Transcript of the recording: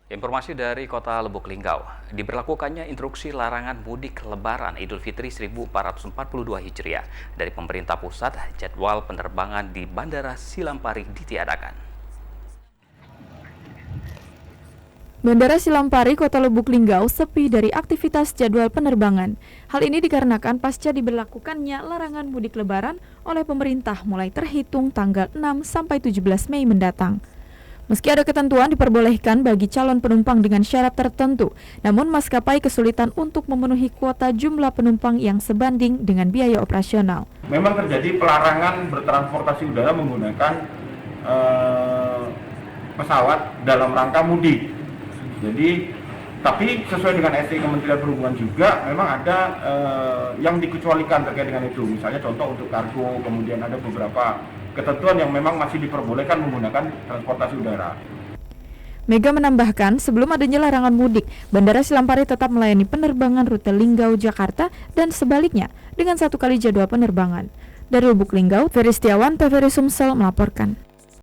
Informasi dari Kota Lubuk Linggau, diberlakukannya instruksi larangan mudik Lebaran Idul Fitri 1442 Hijriah dari pemerintah pusat, jadwal penerbangan di Bandara Silampari ditiadakan. Bandara Silampari, Kota Lubuk Linggau sepi dari aktivitas jadwal penerbangan. Hal ini dikarenakan pasca diberlakukannya larangan mudik Lebaran oleh pemerintah mulai terhitung tanggal 6 sampai 17 Mei mendatang. Meski ada ketentuan diperbolehkan bagi calon penumpang dengan syarat tertentu, namun maskapai kesulitan untuk memenuhi kuota jumlah penumpang yang sebanding dengan biaya operasional. Memang terjadi pelarangan bertransportasi udara menggunakan pesawat dalam rangka mudik. Jadi, tapi sesuai dengan SI Kementerian Perhubungan juga memang ada yang dikecualikan terkait dengan itu. Misalnya contoh untuk kargo, kemudian ada beberapa ketentuan yang memang masih diperbolehkan menggunakan transportasi udara. Mega menambahkan, sebelum adanya larangan mudik, Bandara Silampari tetap melayani penerbangan rute Linggau-Jakarta dan sebaliknya dengan 1 kali jadwal penerbangan. Dari Lubuk Linggau, Ferry Setiawan, TVRI Sumsel melaporkan.